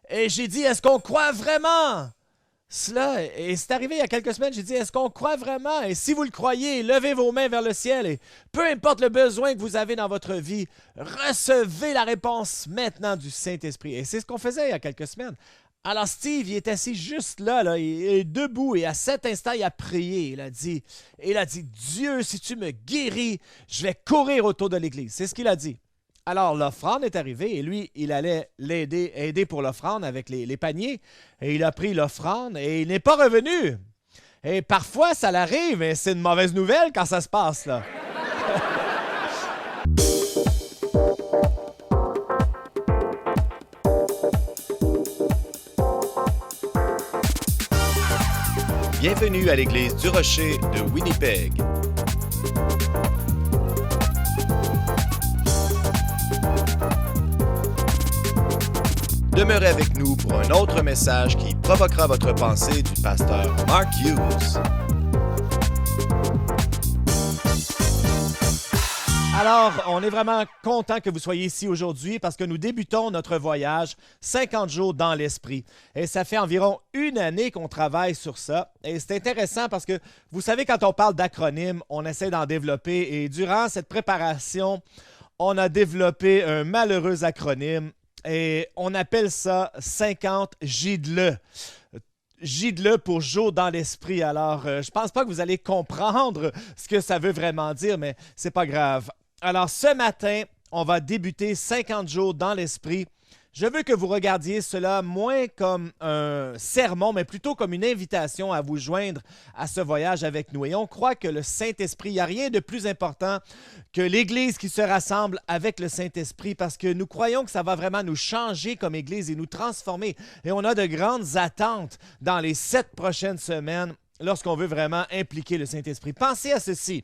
Et j'ai dit, est-ce qu'on croit vraiment cela? Et c'est arrivé il y a quelques semaines, j'ai dit, est-ce qu'on croit vraiment? Et si vous le croyez, levez vos mains vers le ciel et peu importe le besoin que vous avez dans votre vie, recevez la réponse maintenant du Saint-Esprit. Et c'est ce qu'on faisait il y a quelques semaines. Alors Steve, il est assis juste là, il est debout et à cet instant, il a prié. Il a dit, Dieu, si tu me guéris, je vais courir autour de l'Église. C'est ce qu'il a dit. Alors l'offrande est arrivée et lui, il allait aider pour l'offrande avec les paniers. Et il a pris l'offrande et il n'est pas revenu. Et parfois, ça l'arrive, mais c'est une mauvaise nouvelle quand ça se passe, là. Bienvenue à l'Église du Rocher de Winnipeg. Demeurez avec nous pour un autre message qui provoquera votre pensée du pasteur Mark Hughes. Alors, on est vraiment content que vous soyez ici aujourd'hui parce que nous débutons notre voyage 50 jours dans l'Esprit. Et ça fait environ une année qu'on travaille sur ça. Et c'est intéressant parce que, vous savez, quand on parle d'acronymes, on essaie d'en développer. Et durant cette préparation, on a développé un malheureux acronyme et on appelle ça 50 JDLE. JDLE pour jour dans l'esprit. Alors, je pense pas que vous allez comprendre ce que ça veut vraiment dire, mais c'est pas grave. Alors, ce matin, on va débuter 50 jours dans l'esprit. Je veux que vous regardiez cela moins comme un sermon, mais plutôt comme une invitation à vous joindre à ce voyage avec nous. Et on croit que le Saint-Esprit, il n'y a rien de plus important que l'Église qui se rassemble avec le Saint-Esprit parce que nous croyons que ça va vraiment nous changer comme Église et nous transformer. Et on a de grandes attentes dans les 7 prochaines semaines lorsqu'on veut vraiment impliquer le Saint-Esprit. Pensez à ceci.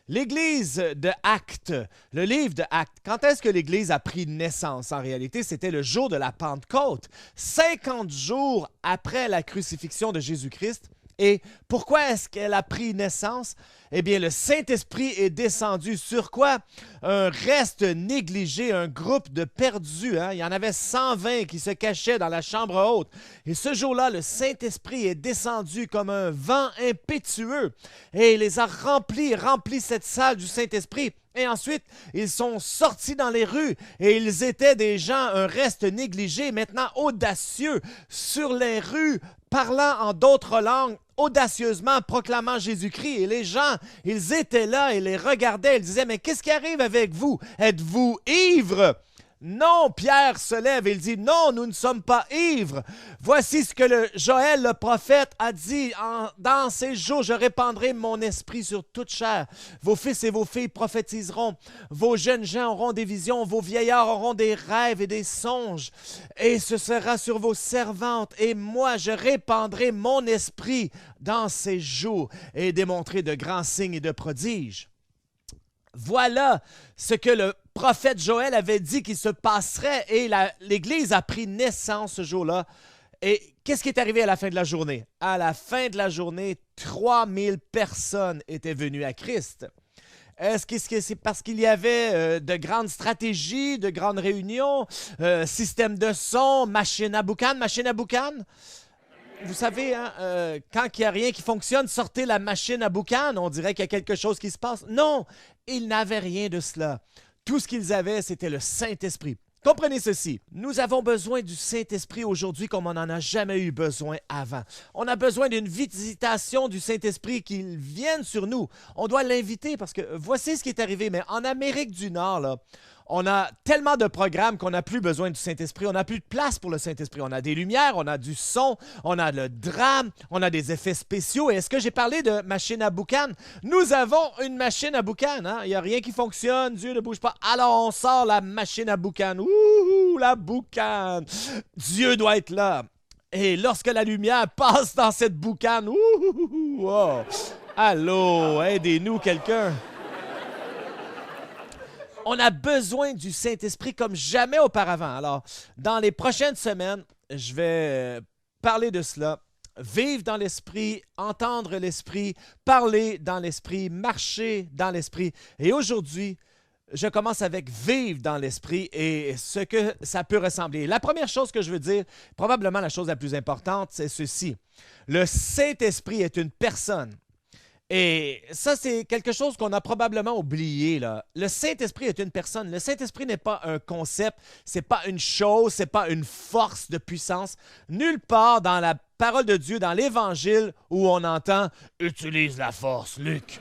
L'Église de Actes, le livre de Actes, quand est-ce que l'Église a pris naissance? En réalité, c'était le jour de la Pentecôte, 50 jours après la crucifixion de Jésus-Christ. Et pourquoi est-ce qu'elle a pris naissance? Eh bien, le Saint-Esprit est descendu sur quoi? Un reste négligé, un groupe de perdus. Il y en avait 120 qui se cachaient dans la chambre haute. Et ce jour-là, le Saint-Esprit est descendu comme un vent impétueux et il les a remplis cette salle du Saint-Esprit. Et ensuite, ils sont sortis dans les rues et ils étaient des gens, un reste négligé, maintenant audacieux, sur les rues, parlant en d'autres langues, audacieusement proclamant Jésus-Christ. Et les gens, ils étaient là et les regardaient. Ils disaient, mais qu'est-ce qui arrive avec vous? Êtes-vous ivres? Non, Pierre se lève et il dit, non, nous ne sommes pas ivres. Voici ce que Joël le prophète a dit. Dans ces jours, je répandrai mon esprit sur toute chair. Vos fils et vos filles prophétiseront. Vos jeunes gens auront des visions. Vos vieillards auront des rêves et des songes. Et ce sera sur vos servantes. Et moi, je répandrai mon esprit dans ces jours et démontrer de grands signes et de prodiges. Voilà ce que le prophète Joël avait dit qu'il se passerait et l'Église a pris naissance ce jour-là. Et qu'est-ce qui est arrivé à la fin de la journée? À la fin de la journée, 3000 personnes étaient venues à Christ. Est-ce que c'est parce qu'il y avait de grandes stratégies, de grandes réunions, système de son, machine à boucan? Vous savez, quand il n'y a rien qui fonctionne, sortez la machine à boucan, on dirait qu'il y a quelque chose qui se passe. Non, ils n'avaient rien de cela. Tout ce qu'ils avaient, c'était le Saint-Esprit. Comprenez ceci, nous avons besoin du Saint-Esprit aujourd'hui comme on n'en a jamais eu besoin avant. On a besoin d'une visitation du Saint-Esprit qu'il vienne sur nous. On doit l'inviter parce que voici ce qui est arrivé, mais en Amérique du Nord, là, on a tellement de programmes qu'on n'a plus besoin du Saint-Esprit. On n'a plus de place pour le Saint-Esprit. On a des lumières, on a du son, on a le drame, on a des effets spéciaux. Et est-ce que j'ai parlé de machine à boucan? Nous avons une machine à boucan. Il n'y a rien qui fonctionne, Dieu ne bouge pas. Alors on sort la machine à boucan. Ouh, la boucan! Dieu doit être là. Et lorsque la lumière passe dans cette boucane, ouh, oh. Allô, aidez-nous quelqu'un. On a besoin du Saint-Esprit comme jamais auparavant. Alors, dans les prochaines semaines, je vais parler de cela. Vivre dans l'Esprit, entendre l'Esprit, parler dans l'Esprit, marcher dans l'Esprit. Et aujourd'hui, je commence avec vivre dans l'esprit et ce que ça peut ressembler. La première chose que je veux dire, probablement la chose la plus importante, c'est ceci. Le Saint-Esprit est une personne. Et ça, c'est quelque chose qu'on a probablement oublié, là. Le Saint-Esprit est une personne. Le Saint-Esprit n'est pas un concept, c'est pas une chose, c'est pas une force de puissance. Nulle part dans la parole de Dieu, dans l'Évangile, où on entend « Utilise la force, Luc ».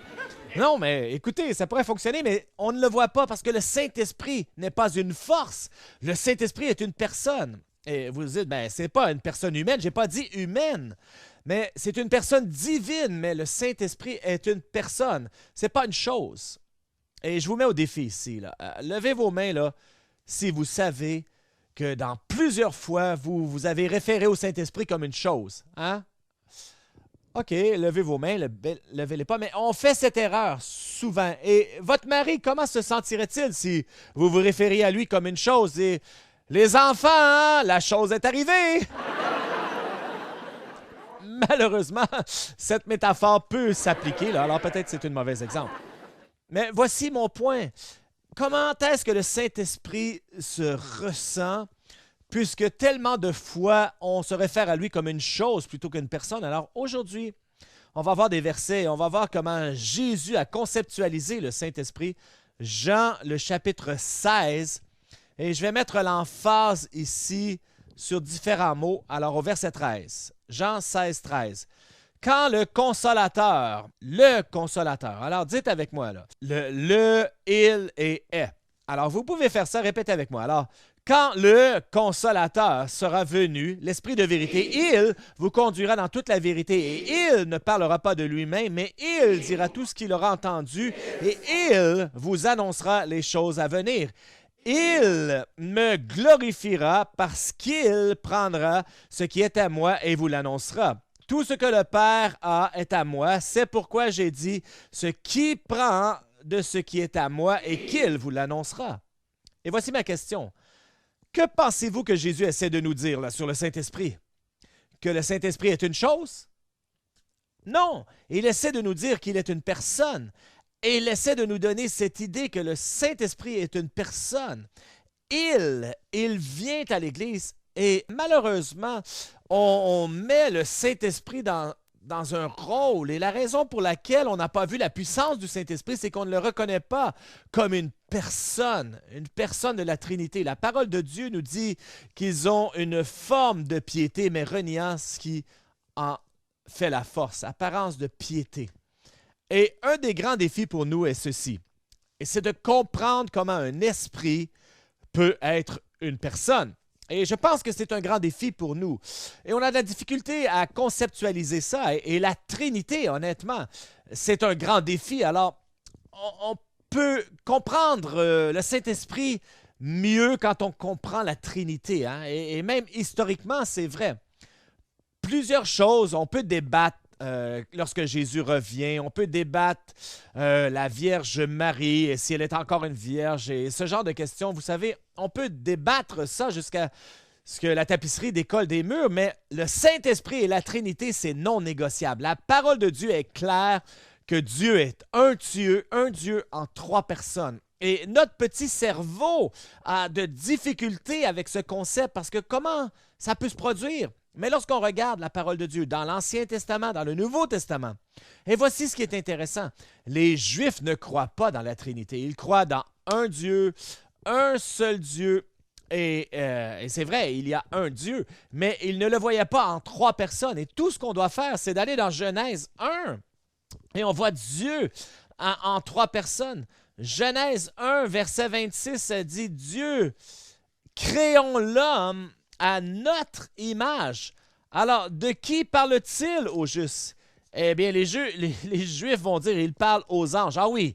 Non, mais écoutez, ça pourrait fonctionner, mais on ne le voit pas parce que le Saint-Esprit n'est pas une force. Le Saint-Esprit est une personne. Et vous dites, ben, c'est pas une personne humaine, j'ai pas dit humaine. Mais c'est une personne divine, mais le Saint-Esprit est une personne. C'est pas une chose. Et je vous mets au défi ici, là. Levez vos mains, là, si vous savez que dans plusieurs fois, vous avez référé au Saint-Esprit comme une chose. Hein? OK, levez vos mains, levez-les pas, mais on fait cette erreur souvent. Et votre mari, comment se sentirait-il si vous vous référiez à lui comme une chose? Et les enfants, hein, la chose est arrivée! Malheureusement, cette métaphore peut s'appliquer, là, alors peut-être c'est un mauvais exemple. Mais voici mon point. Comment est-ce que le Saint-Esprit se ressent puisque tellement de fois on se réfère à lui comme une chose plutôt qu'une personne? Alors aujourd'hui, on va voir des versets, on va voir comment Jésus a conceptualisé le Saint-Esprit. Jean, le chapitre 16, et je vais mettre l'emphase ici sur différents mots. Alors au verset 13, Jean 16, 13. Quand le consolateur, alors dites avec moi là, il et est. Alors vous pouvez faire ça, répétez avec moi. Alors, quand le consolateur sera venu, l'Esprit de vérité, il vous conduira dans toute la vérité et il ne parlera pas de lui-même, mais il dira tout ce qu'il aura entendu et il vous annoncera les choses à venir. Il me glorifiera parce qu'il prendra ce qui est à moi et vous l'annoncera. Tout ce que le Père a est à moi. C'est pourquoi j'ai dit ce qui prend de ce qui est à moi et qu'il vous l'annoncera. Et voici ma question. Que pensez-vous que Jésus essaie de nous dire là, sur le Saint-Esprit? Que le Saint-Esprit est une chose? Non, il essaie de nous dire qu'il est une personne. Et il essaie de nous donner cette idée que le Saint-Esprit est une personne. Il vient à l'Église et malheureusement, on met le Saint-Esprit dans un rôle. Et la raison pour laquelle on n'a pas vu la puissance du Saint-Esprit, c'est qu'on ne le reconnaît pas comme une personne de la Trinité. La parole de Dieu nous dit qu'ils ont une forme de piété, mais reniant ce qui en fait la force, apparence de piété. Et un des grands défis pour nous est ceci, et c'est de comprendre comment un esprit peut être une personne. Et je pense que c'est un grand défi pour nous. Et on a de la difficulté à conceptualiser ça. Et la Trinité, honnêtement, c'est un grand défi. Alors, on peut comprendre le Saint-Esprit mieux quand on comprend la Trinité. Hein? Et même historiquement, c'est vrai. Plusieurs choses, on peut débattre. Lorsque Jésus revient, on peut débattre la Vierge Marie, et si elle est encore une vierge, et ce genre de questions. Vous savez, on peut débattre ça jusqu'à ce que la tapisserie décolle des murs, mais le Saint-Esprit et la Trinité, c'est non négociable. La parole de Dieu est claire que Dieu est un Dieu en trois personnes. Et notre petit cerveau a de difficultés avec ce concept parce que comment ça peut se produire? Mais lorsqu'on regarde la parole de Dieu dans l'Ancien Testament, dans le Nouveau Testament, et voici ce qui est intéressant. Les Juifs ne croient pas dans la Trinité. Ils croient dans un Dieu, un seul Dieu. Et c'est vrai, il y a un Dieu, mais ils ne le voyaient pas en trois personnes. Et tout ce qu'on doit faire, c'est d'aller dans Genèse 1. Et on voit Dieu en trois personnes. Genèse 1, verset 26, ça dit « Dieu, créons l'homme à notre image. » Alors, de qui parle-t-il au juste? Eh bien, les Juifs vont dire, ils parlent aux anges. Ah oui,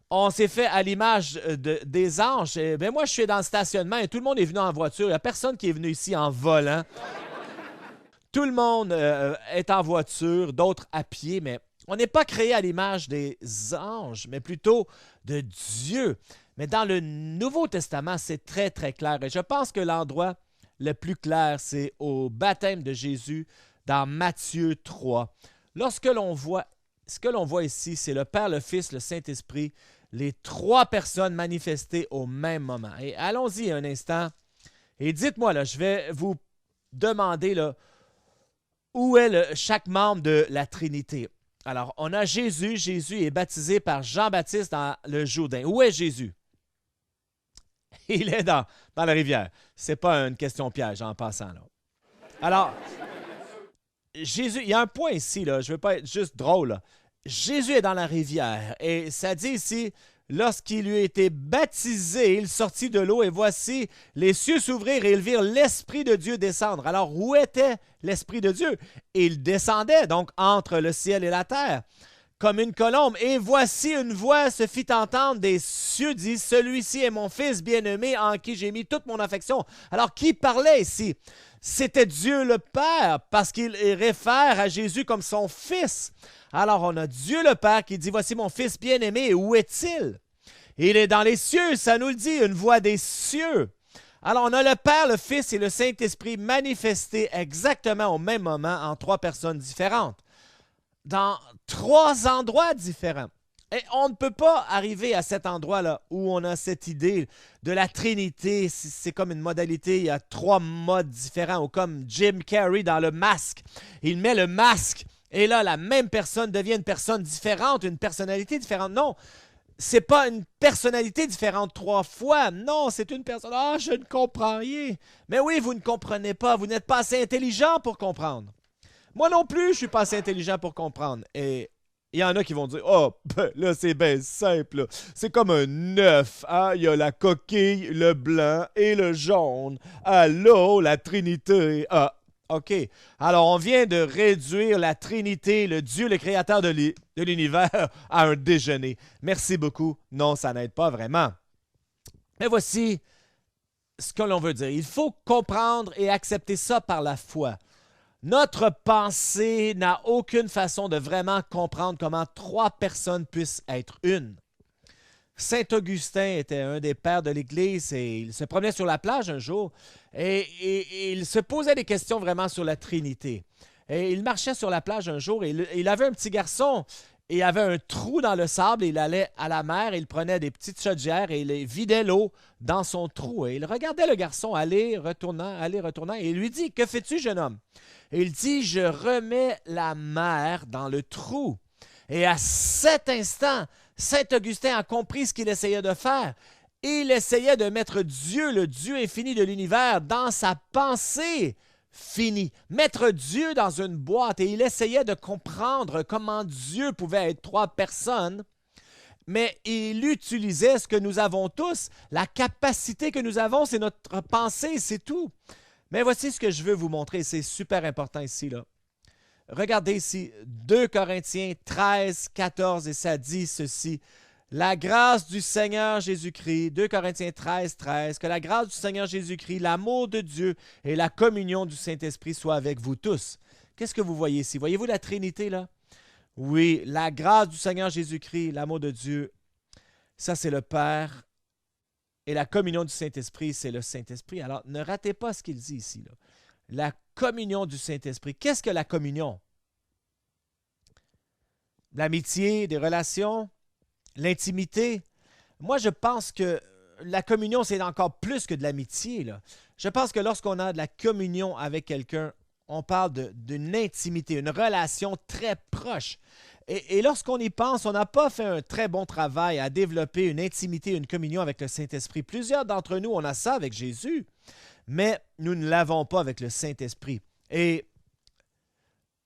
on s'est fait à l'image des anges. Eh bien, moi, je suis dans le stationnement et tout le monde est venu en voiture. Il n'y a personne qui est venu ici en volant. Tout le monde est en voiture, d'autres à pied, mais on n'est pas créé à l'image des anges, mais plutôt de Dieu. Mais dans le Nouveau Testament, c'est très, très clair. Et je pense que l'endroit le plus clair, c'est au baptême de Jésus dans Matthieu 3. Lorsque l'on voit, ce que l'on voit ici, c'est le Père, le Fils, le Saint-Esprit, les trois personnes manifestées au même moment. Et allons-y un instant. Et dites-moi, là, je vais vous demander là, où est chaque membre de la Trinité. Alors, on a Jésus. Jésus est baptisé par Jean-Baptiste dans le Jourdain. Où est Jésus? Il est dans la rivière. Ce n'est pas une question piège en passant, là. Alors, Jésus, il y a un point ici, là, je ne veux pas être juste drôle, là. Jésus est dans la rivière et ça dit ici, lorsqu'il lui a été baptisé, il sortit de l'eau et voici les cieux s'ouvrir et ils virent l'Esprit de Dieu descendre. Alors, où était l'Esprit de Dieu? Il descendait donc entre le ciel et la terre comme une colombe. Et voici une voix se fit entendre des cieux dit, celui-ci est mon fils bien-aimé en qui j'ai mis toute mon affection. Alors, qui parlait ici? C'était Dieu le Père parce qu'il réfère à Jésus comme son fils. Alors, on a Dieu le Père qui dit, voici mon fils bien-aimé, où est-il? Il est dans les cieux, ça nous le dit, une voix des cieux. Alors, on a le Père, le Fils et le Saint-Esprit manifestés exactement au même moment en trois personnes différentes, dans trois endroits différents. Et on ne peut pas arriver à cet endroit-là où on a cette idée de la Trinité. C'est comme une modalité, il y a trois modes différents, ou comme Jim Carrey dans Le Masque. Il met le masque et là, la même personne devient une personne différente, une personnalité différente. Non, c'est pas une personnalité différente trois fois. Non, c'est une personne. Ah, je ne comprends rien. Mais oui, vous ne comprenez pas. Vous n'êtes pas assez intelligent pour comprendre. Moi non plus, je ne suis pas assez intelligent pour comprendre. Et il y en a qui vont dire, oh, ben, là, c'est bien simple. Là. C'est comme un œuf. Hein? Il y a la coquille, le blanc et le jaune. Allô, la Trinité. Ah, OK. Alors, on vient de réduire la Trinité, le Dieu, le créateur de l'univers, à un déjeuner. Merci beaucoup. Non, ça n'aide pas vraiment. Mais voici ce que l'on veut dire. Il faut comprendre et accepter ça par la foi. Notre pensée n'a aucune façon de vraiment comprendre comment trois personnes puissent être une. Saint Augustin était un des pères de l'Église et il se promenait sur la plage un jour et il se posait des questions vraiment sur la Trinité. Et il marchait sur la plage un jour et il avait un petit garçon et il avait un trou dans le sable et il allait à la mer et il prenait des petites chaudières et il vidait l'eau dans son trou. Et il regardait le garçon aller, retournant et il lui dit, « Que fais-tu, jeune homme? » Et il dit, « Je remets la mer dans le trou. » Et à cet instant, Saint Augustin a compris ce qu'il essayait de faire. Il essayait de mettre Dieu, le Dieu infini de l'univers, dans sa pensée finie. Mettre Dieu dans une boîte. Et il essayait de comprendre comment Dieu pouvait être trois personnes. Mais il utilisait ce que nous avons tous. La capacité que nous avons, c'est notre pensée, c'est tout. Mais voici ce que je veux vous montrer. C'est super important ici, là. Regardez ici, 2 Corinthiens 13, 14, et ça dit ceci. La grâce du Seigneur Jésus-Christ, 2 Corinthiens 13, 13, que la grâce du Seigneur Jésus-Christ, l'amour de Dieu et la communion du Saint-Esprit soient avec vous tous. Qu'est-ce que vous voyez ici? Voyez-vous la Trinité là? Oui, la grâce du Seigneur Jésus-Christ, l'amour de Dieu, ça c'est le Père. Et la communion du Saint-Esprit, c'est le Saint-Esprit. Alors, ne ratez pas ce qu'il dit ici, là. La communion du Saint-Esprit. Qu'est-ce que la communion? L'amitié, des relations, l'intimité. Moi, je pense que la communion, c'est encore plus que de l'amitié, là. Je pense que lorsqu'on a de la communion avec quelqu'un, on parle d'une intimité, une relation très proche. Et lorsqu'on y pense, on n'a pas fait un très bon travail à développer une intimité, une communion avec le Saint-Esprit. Plusieurs d'entre nous, on a ça avec Jésus, mais nous ne l'avons pas avec le Saint-Esprit. Et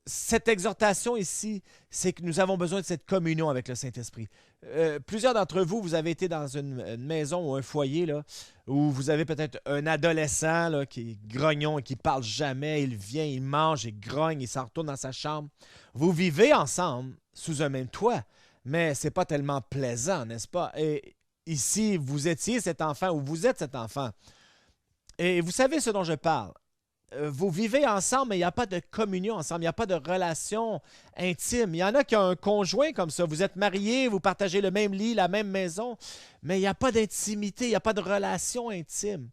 cette exhortation ici, c'est que nous avons besoin de cette communion avec le Saint-Esprit. Plusieurs d'entre vous, vous avez été dans une maison ou un foyer là, où vous avez peut-être un adolescent là, qui est grognon et qui ne parle jamais. Il vient, il mange, il grogne, il s'en retourne dans sa chambre. Vous vivez ensemble sous un même toit, mais ce n'est pas tellement plaisant, n'est-ce pas? Et ici, vous étiez cet enfant ou vous êtes cet enfant. Et vous savez ce dont je parle. Vous vivez ensemble, mais il n'y a pas de communion ensemble, il n'y a pas de relation intime. Il y en a qui ont un conjoint comme ça. Vous êtes mariés, vous partagez le même lit, la même maison, mais il n'y a pas d'intimité, il n'y a pas de relation intime.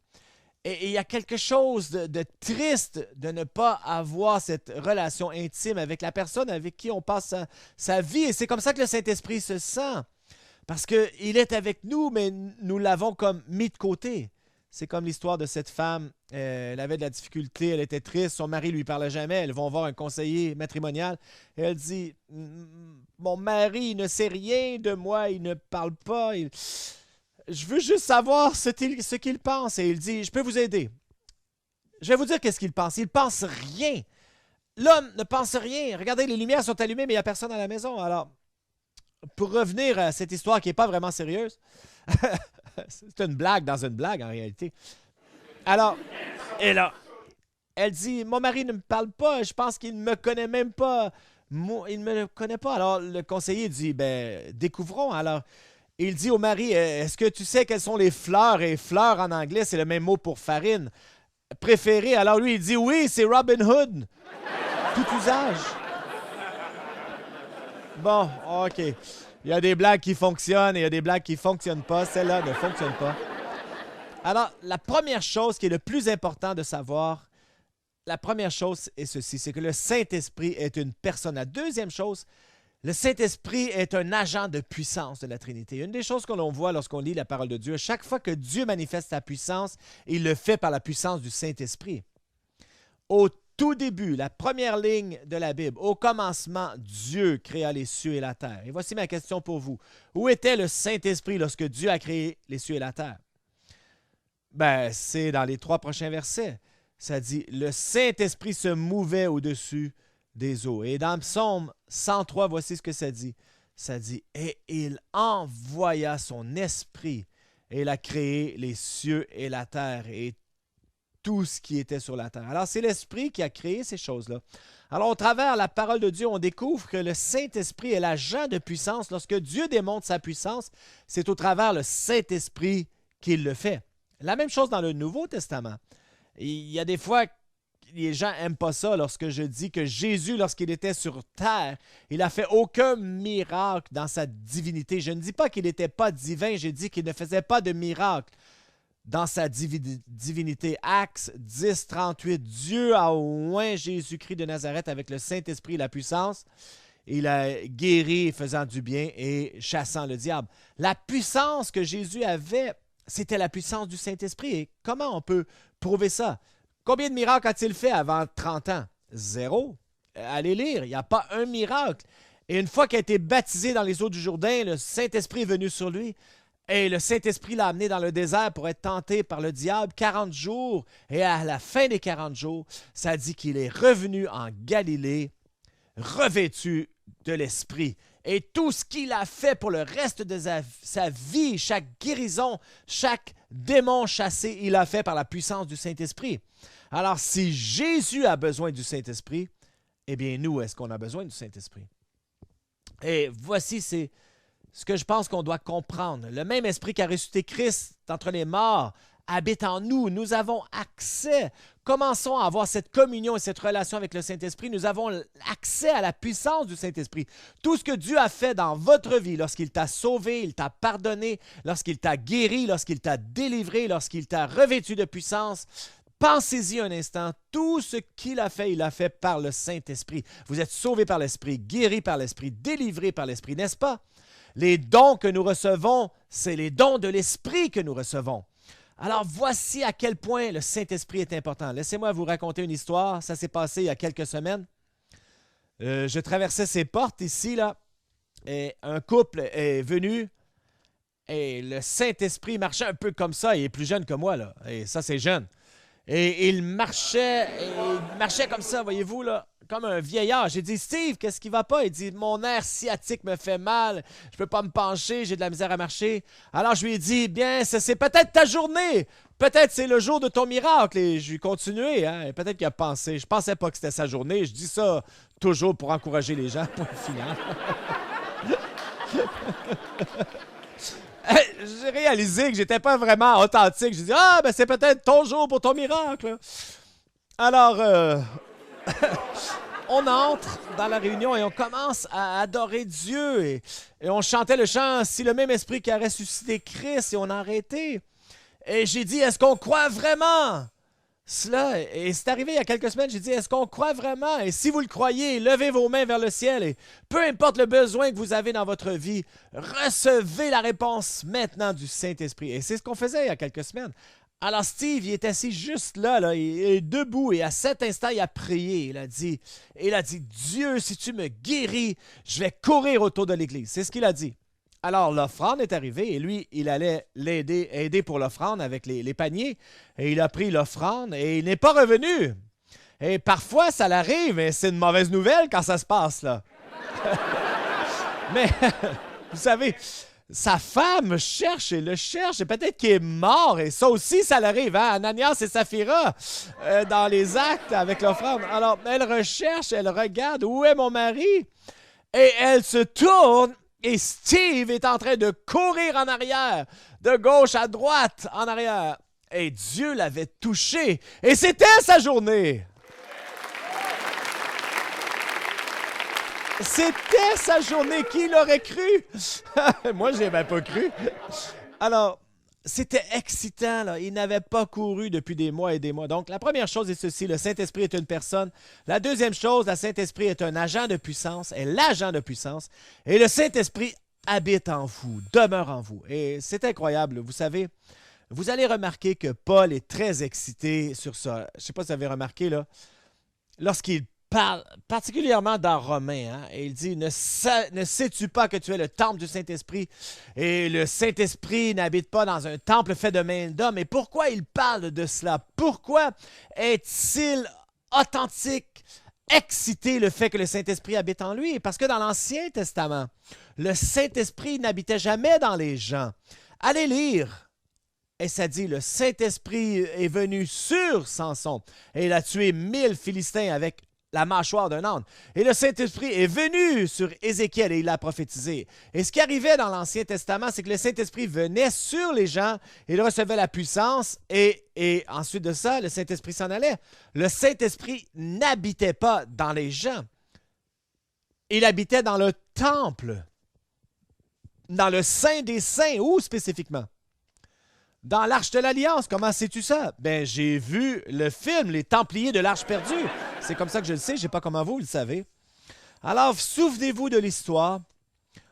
Et il y a quelque chose de triste de ne pas avoir cette relation intime avec la personne avec qui on passe sa vie. Et c'est comme ça que le Saint-Esprit se sent. Parce qu'il est avec nous, mais nous l'avons comme mis de côté. C'est comme l'histoire de cette femme. Elle avait de la difficulté, elle était triste, son mari ne lui parlait jamais. Elles vont voir un conseiller matrimonial. Et elle dit, mon mari il ne sait rien de moi, il ne parle pas. Je veux juste savoir ce qu'il pense. Et il dit, je peux vous aider. Je vais vous dire qu'est-ce qu'il pense. Il pense rien. L'homme ne pense rien. Regardez, les lumières sont allumées, mais il n'y a personne à la maison. Alors, pour revenir à cette histoire qui n'est pas vraiment sérieuse, c'est une blague dans une blague en réalité. Alors, et là, elle dit, mon mari ne me parle pas, je pense qu'il ne me connaît même pas. Moi, il ne me connaît pas. Alors, le conseiller dit, ben, découvrons. Alors, il dit au mari, est-ce que tu sais quelles sont les fleurs? Et fleurs en anglais, c'est le même mot pour farine. Préféré. Alors lui, il dit, oui, c'est Robin Hood. Tout usage. Bon, OK. Il y a des blagues qui fonctionnent et il y a des blagues qui ne fonctionnent pas. Celle-là ne fonctionne pas. Alors, la première chose qui est le plus important de savoir, la première chose est ceci, c'est que le Saint-Esprit est une personne. La deuxième chose, le Saint-Esprit est un agent de puissance de la Trinité. Une des choses que l'on voit lorsqu'on lit la parole de Dieu, chaque fois que Dieu manifeste sa puissance, il le fait par la puissance du Saint-Esprit. Au tout début, la première ligne de la Bible, au commencement, Dieu créa les cieux et la terre. Et voici ma question pour vous. Où était le Saint-Esprit lorsque Dieu a créé les cieux et la terre? Ben, c'est dans les 3 prochains versets. Ça dit, le Saint-Esprit se mouvait au-dessus des eaux. Et dans Psaume 103, voici ce que ça dit. Ça dit, et il envoya son esprit et il a créé les cieux et la terre et tout ce qui était sur la terre. Alors, c'est l'Esprit qui a créé ces choses-là. Alors, au travers de la parole de Dieu, on découvre que le Saint-Esprit est l'agent de puissance. Lorsque Dieu démontre sa puissance, c'est au travers le Saint-Esprit qu'il le fait. La même chose dans le Nouveau Testament. Il y a des fois, les gens n'aiment pas ça lorsque je dis que Jésus, lorsqu'il était sur terre, il n'a fait aucun miracle dans sa divinité. Je ne dis pas qu'il n'était pas divin, j'ai dit qu'il ne faisait pas de miracle dans sa divinité. Actes 10, 38. Dieu a oint Jésus-Christ de Nazareth avec le Saint-Esprit et la puissance. Il a guéri faisant du bien et chassant le diable. La puissance que Jésus avait, c'était la puissance du Saint-Esprit. Et comment on peut prouver ça? Combien de miracles a-t-il fait avant 30 ans? 0. Allez lire, il n'y a pas un miracle. Et une fois qu'il a été baptisé dans les eaux du Jourdain, le Saint-Esprit est venu sur lui. Et le Saint-Esprit l'a amené dans le désert pour être tenté par le diable 40 jours. Et à la fin des 40 jours, ça dit qu'il est revenu en Galilée, revêtu de l'Esprit. Et tout ce qu'il a fait pour le reste de sa vie, chaque guérison, chaque démon chassé, il a fait par la puissance du Saint-Esprit. Alors, si Jésus a besoin du Saint-Esprit, eh bien, nous, est-ce qu'on a besoin du Saint-Esprit? Et voici, c'est ce que je pense qu'on doit comprendre. Le même esprit qui a ressuscité Christ d'entre les morts habite en nous. Nous avons accès. Commençons à avoir cette communion et cette relation avec le Saint-Esprit. Nous avons accès à la puissance du Saint-Esprit. Tout ce que Dieu a fait dans votre vie, lorsqu'il t'a sauvé, il t'a pardonné, lorsqu'il t'a guéri, lorsqu'il t'a délivré, lorsqu'il t'a revêtu de puissance, pensez-y un instant. Tout ce qu'il a fait, il a fait par le Saint-Esprit. Vous êtes sauvés par l'Esprit, guéris par l'Esprit, délivrés par l'Esprit, n'est-ce pas? Les dons que nous recevons, c'est les dons de l'Esprit que nous recevons. Alors, voici à quel point le Saint-Esprit est important. Laissez-moi vous raconter une histoire. Ça s'est passé il y a quelques semaines. Je traversais ces portes ici, là, et un couple est venu, et le Saint-Esprit marchait un peu comme ça. Il est plus jeune que moi, là, et ça, c'est jeune. Et il marchait comme ça, voyez-vous, là, comme un vieillard. J'ai dit, Steve, qu'est-ce qui va pas? Il dit, mon nerf sciatique me fait mal, je peux pas me pencher, j'ai de la misère à marcher. Alors je lui ai dit, bien, c'est peut-être ta journée, peut-être c'est le jour de ton miracle. Et je lui ai continué, hein, et peut-être qu'il a pensé, je pensais pas que c'était sa journée, je dis ça toujours pour encourager les gens, point final. J'ai réalisé que j'étais pas vraiment authentique. J'ai dit, ah, ben c'est peut-être ton jour pour ton miracle. Alors, on entre dans la réunion et on commence à adorer Dieu. Et on chantait le chant « Si le même esprit qui a ressuscité Christ » et on a arrêté. Et j'ai dit, est-ce qu'on croit vraiment cela, et c'est arrivé il y a quelques semaines, j'ai dit, est-ce qu'on croit vraiment? Et si vous le croyez, levez vos mains vers le ciel et peu importe le besoin que vous avez dans votre vie, recevez la réponse maintenant du Saint-Esprit. Et c'est ce qu'on faisait il y a quelques semaines. Alors Steve, il est assis juste là, il est debout et à cet instant, il a prié. Il a dit, Dieu, si tu me guéris, je vais courir autour de l'église. C'est ce qu'il a dit. Alors, l'offrande est arrivée et lui, il allait aider pour l'offrande avec les paniers. Et il a pris l'offrande et il n'est pas revenu. Et parfois, ça l'arrive, mais c'est une mauvaise nouvelle quand ça se passe, là. Mais, vous savez, sa femme cherche et le cherche et peut-être qu'il est mort. Et ça aussi, ça l'arrive, hein? Ananias et Saphira, dans les actes avec l'offrande. Alors, elle recherche, elle regarde, où est mon mari? Et elle se tourne. Et Steve est en train de courir en arrière, de gauche à droite en arrière. Et Dieu l'avait touché. Et c'était sa journée. C'était sa journée. Qui l'aurait cru? Moi, je n'ai même pas cru. Alors, c'était excitant, là. Il n'avait pas couru depuis des mois et des mois. Donc, la première chose est ceci, le Saint-Esprit est une personne. La deuxième chose, le Saint-Esprit est un agent de puissance, est l'agent de puissance. Et le Saint-Esprit habite en vous, demeure en vous. Et c'est incroyable, vous savez, vous allez remarquer que Paul est très excité sur ça. Je ne sais pas si vous avez remarqué, là, lorsqu'il parle, particulièrement dans Romains, hein, et il dit, ne sais-tu pas que tu es le temple du Saint-Esprit et le Saint-Esprit n'habite pas dans un temple fait de main d'homme. Et pourquoi il parle de cela? Pourquoi est-il authentique, excité le fait que le Saint-Esprit habite en lui? Parce que dans l'Ancien Testament, le Saint-Esprit n'habitait jamais dans les gens. Allez lire. Et ça dit, le Saint-Esprit est venu sur Samson et il a tué 1000 Philistins avec la mâchoire d'un âne. Et le Saint-Esprit est venu sur Ézéchiel et il a prophétisé. Et ce qui arrivait dans l'Ancien Testament, c'est que le Saint-Esprit venait sur les gens, il recevait la puissance et ensuite de ça, le Saint-Esprit s'en allait. Le Saint-Esprit n'habitait pas dans les gens. Il habitait dans le temple, dans le Saint des Saints. Où spécifiquement? Dans l'Arche de l'Alliance. Comment sais-tu ça? Ben, j'ai vu le film Les Templiers de l'Arche perdue. C'est comme ça que je le sais, je ne sais pas comment vous le savez. Alors, souvenez-vous de l'histoire.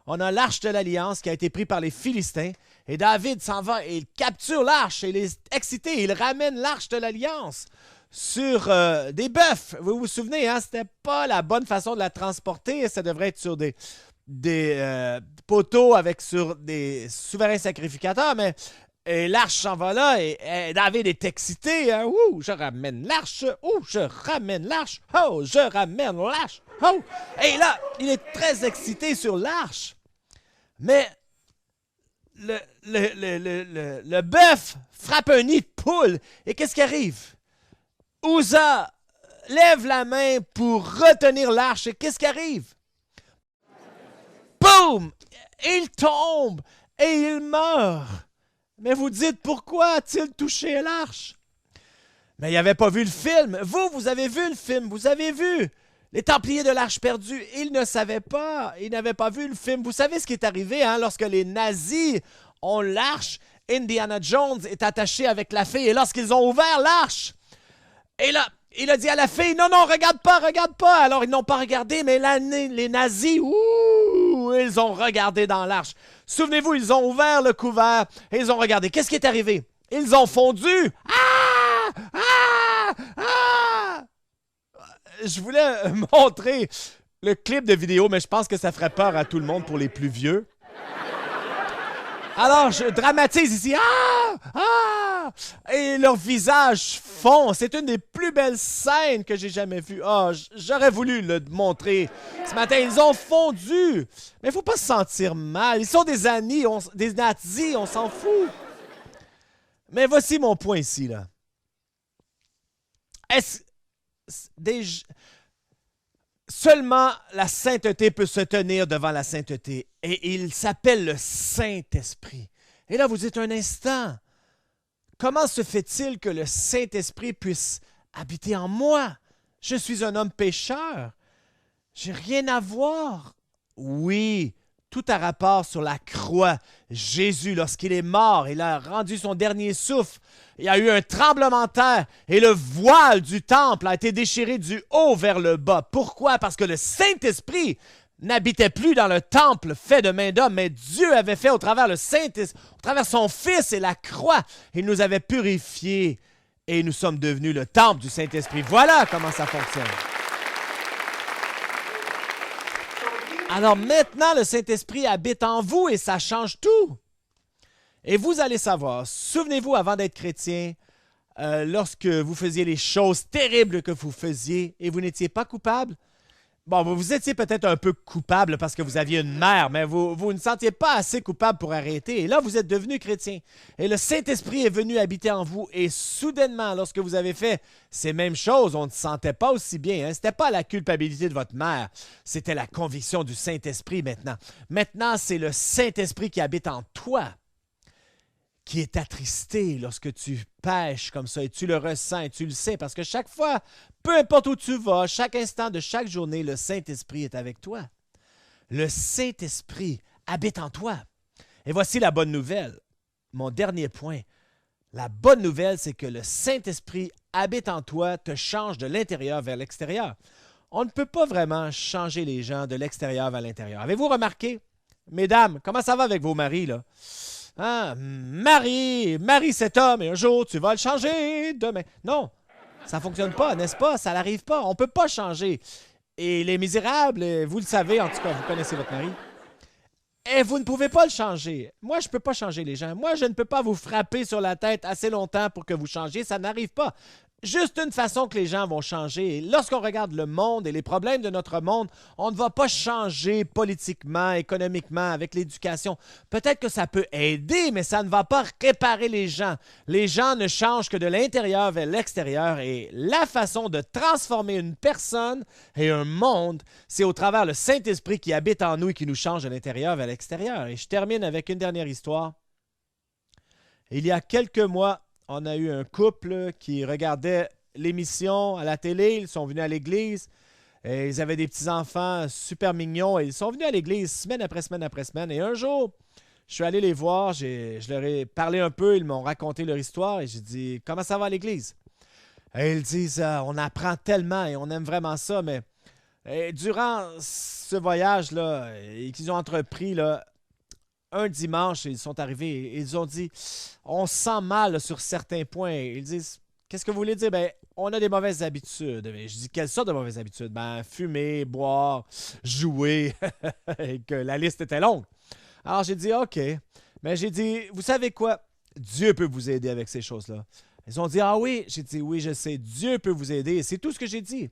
On a l'Arche de l'Alliance qui a été prise par les Philistins. Et David s'en va et il capture l'Arche. Et il est excité. Il ramène l'Arche de l'Alliance sur des bœufs. Vous vous souvenez, hein? C'était pas la bonne façon de la transporter. Ça devrait être sur des poteaux sur des souverains sacrificateurs. Mais et l'arche s'en va là et David est excité. Hein? Ouh, je ramène l'arche. Ouh, je ramène l'arche. Oh, je ramène l'arche. Oh! Et là, il est très excité sur l'arche. Mais le bœuf frappe un nid de poule. Et qu'est-ce qui arrive? Uza lève la main pour retenir l'arche. Et qu'est-ce qui arrive? Boum! Il tombe et il meurt. Mais vous dites, pourquoi a-t-il touché l'arche? Mais il n'avait pas vu le film. Vous avez vu le film. Vous avez vu les Templiers de l'Arche perdue. Il ne savait pas. Il n'avait pas vu le film. Vous savez ce qui est arrivé hein, lorsque les nazis ont l'arche. Indiana Jones est attaché avec la fille. Et lorsqu'ils ont ouvert l'arche, et là, il a dit à la fille, non, non, regarde pas, regarde pas. Alors, ils n'ont pas regardé, mais les nazis, ils ont regardé dans l'arche. Souvenez-vous, ils ont ouvert le couvert et ils ont regardé. Qu'est-ce qui est arrivé? Ils ont fondu. Ah! Ah! Ah! Je voulais montrer le clip de vidéo, mais je pense que ça ferait peur à tout le monde pour les plus vieux. Alors, je dramatise ici. Ah! Ah! Et leur visage fond. C'est une des plus belles scènes que j'ai jamais vues. Ah, j'aurais voulu le montrer ce matin. Ils ont fondu. Mais il ne faut pas se sentir mal. Ils sont des nazis, on s'en fout. Mais voici mon point ici, là. Seulement la sainteté peut se tenir devant la sainteté. Et il s'appelle le Saint-Esprit. Et là, vous dites un instant, comment se fait-il que le Saint-Esprit puisse habiter en moi? Je suis un homme pécheur. J'ai rien à voir. Oui, tout a rapport sur la croix. Jésus, lorsqu'il est mort, il a rendu son dernier souffle. Il y a eu un tremblement de terre et le voile du temple a été déchiré du haut vers le bas. Pourquoi? Parce que le Saint-Esprit n'habitait plus dans le temple fait de main d'homme, mais Dieu avait fait au travers au travers son Fils et la croix. Il nous avait purifiés et nous sommes devenus le temple du Saint-Esprit. Voilà comment ça fonctionne. Alors maintenant, le Saint-Esprit habite en vous et ça change tout. Et vous allez savoir, souvenez-vous avant d'être chrétien, lorsque vous faisiez les choses terribles que vous faisiez et vous n'étiez pas coupable. Bon, vous étiez peut-être un peu coupable parce que vous aviez une mère, mais vous ne sentiez pas assez coupable pour arrêter. Et là, vous êtes devenu chrétien. Et le Saint-Esprit est venu habiter en vous. Et soudainement, lorsque vous avez fait ces mêmes choses, on ne se sentait pas aussi bien. Hein? Ce n'était pas la culpabilité de votre mère. C'était la conviction du Saint-Esprit maintenant. Maintenant, c'est le Saint-Esprit qui habite en toi, qui est attristé lorsque tu pêches comme ça et tu le ressens et tu le sais parce que chaque fois, peu importe où tu vas, chaque instant de chaque journée, le Saint-Esprit est avec toi. Le Saint-Esprit habite en toi. Et voici la bonne nouvelle. Mon dernier point. La bonne nouvelle, c'est que le Saint-Esprit habite en toi, te change de l'intérieur vers l'extérieur. On ne peut pas vraiment changer les gens de l'extérieur vers l'intérieur. Avez-vous remarqué? Mesdames, comment ça va avec vos maris, là? Ah, Marie cet homme, et un jour, tu vas le changer demain. Non, ça ne fonctionne pas, n'est-ce pas? Ça n'arrive pas. On ne peut pas changer. Et les misérables, vous le savez, en tout cas, vous connaissez votre mari, et vous ne pouvez pas le changer. Moi, je ne peux pas changer les gens. Moi, je ne peux pas vous frapper sur la tête assez longtemps pour que vous changiez. Ça n'arrive pas. Juste une façon que les gens vont changer. Et lorsqu'on regarde le monde et les problèmes de notre monde, on ne va pas changer politiquement, économiquement, avec l'éducation. Peut-être que ça peut aider, mais ça ne va pas réparer les gens. Les gens ne changent que de l'intérieur vers l'extérieur. Et la façon de transformer une personne et un monde, c'est au travers le Saint-Esprit qui habite en nous et qui nous change de l'intérieur vers l'extérieur. Et je termine avec une dernière histoire. Il y a quelques mois, on a eu un couple qui regardait l'émission à la télé. Ils sont venus à l'église. Et ils avaient des petits-enfants super mignons. Et ils sont venus à l'église semaine après semaine après semaine. Et un jour, je suis allé les voir. Je leur ai parlé un peu. Ils m'ont raconté leur histoire. Et j'ai dit, comment ça va à l'église? Et ils disent, on apprend tellement et on aime vraiment ça. Mais durant ce voyage-là qu'ils ont entrepris, là, un dimanche, ils sont arrivés et ils ont dit « On se sent mal sur certains points. » Ils disent « Qu'est-ce que vous voulez dire? » Ben, on a des mauvaises habitudes. Et je dis « Quelle sorte de mauvaises habitudes? » Ben, fumer, boire, jouer. Et que la liste était longue. Alors, j'ai dit « OK. » Mais j'ai dit « Vous savez quoi? Dieu peut vous aider avec ces choses-là. » Ils ont dit « Ah oui? » J'ai dit « Oui, je sais. Dieu peut vous aider. » Et c'est tout ce que j'ai dit.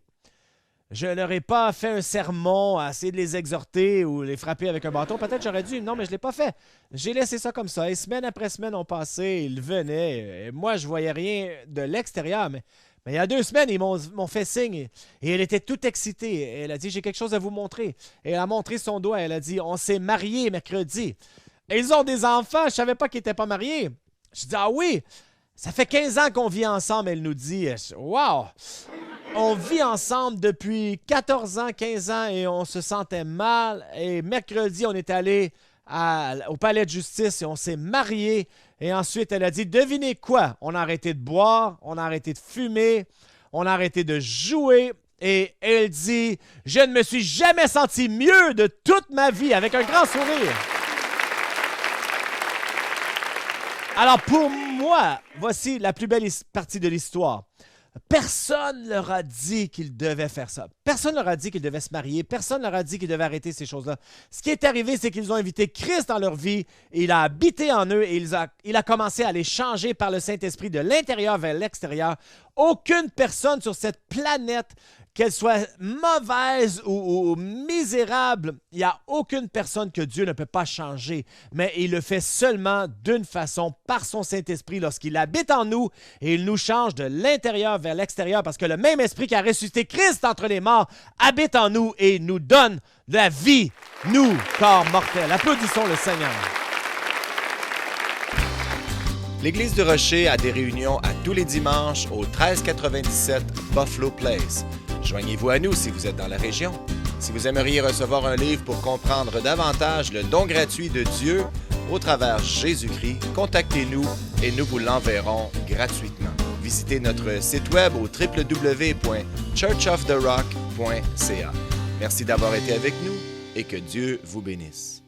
Je n'aurais pas fait un sermon à essayer de les exhorter ou les frapper avec un bâton. Peut-être j'aurais dû. Non, mais je ne l'ai pas fait. J'ai laissé ça comme ça. Et semaine après semaine ont passé. Ils venaient. Et moi, je ne voyais rien de l'extérieur. Mais il y a 2 semaines, ils m'ont fait signe. Et elle était toute excitée. Et elle a dit, j'ai quelque chose à vous montrer. Et elle a montré son doigt. Elle a dit, on s'est mariés mercredi. Et ils ont des enfants. Je ne savais pas qu'ils n'étaient pas mariés. Je dis, ah oui, ça fait 15 ans qu'on vit ensemble. Elle nous dit, wow! On vit ensemble depuis 14 ans, 15 ans et on se sentait mal. Et mercredi, on est allé au palais de justice et on s'est mariés. Et ensuite, elle a dit, devinez quoi? On a arrêté de boire, on a arrêté de fumer, on a arrêté de jouer. Et elle dit, je ne me suis jamais senti mieux de toute ma vie, avec un grand sourire. Alors pour moi, voici la plus belle partie de l'histoire. Personne ne leur a dit qu'ils devaient faire ça. Personne ne leur a dit qu'ils devaient se marier. Personne ne leur a dit qu'ils devaient arrêter ces choses-là. Ce qui est arrivé, c'est qu'ils ont invité Christ dans leur vie et il a habité en eux et il a commencé à les changer par le Saint-Esprit de l'intérieur vers l'extérieur. Aucune personne sur cette planète, qu'elle soit mauvaise ou misérable, il n'y a aucune personne que Dieu ne peut pas changer. Mais il le fait seulement d'une façon, par son Saint-Esprit, lorsqu'il habite en nous et il nous change de l'intérieur vers l'extérieur, parce que le même Esprit qui a ressuscité Christ entre les morts habite en nous et nous donne la vie, nous, corps mortels. Applaudissons le Seigneur. L'Église du Rocher a des réunions à tous les dimanches au 1397 Buffalo Place. Joignez-vous à nous si vous êtes dans la région. Si vous aimeriez recevoir un livre pour comprendre davantage le don gratuit de Dieu au travers Jésus-Christ, contactez-nous et nous vous l'enverrons gratuitement. Visitez notre site web au www.churchoftherock.ca. Merci d'avoir été avec nous et que Dieu vous bénisse.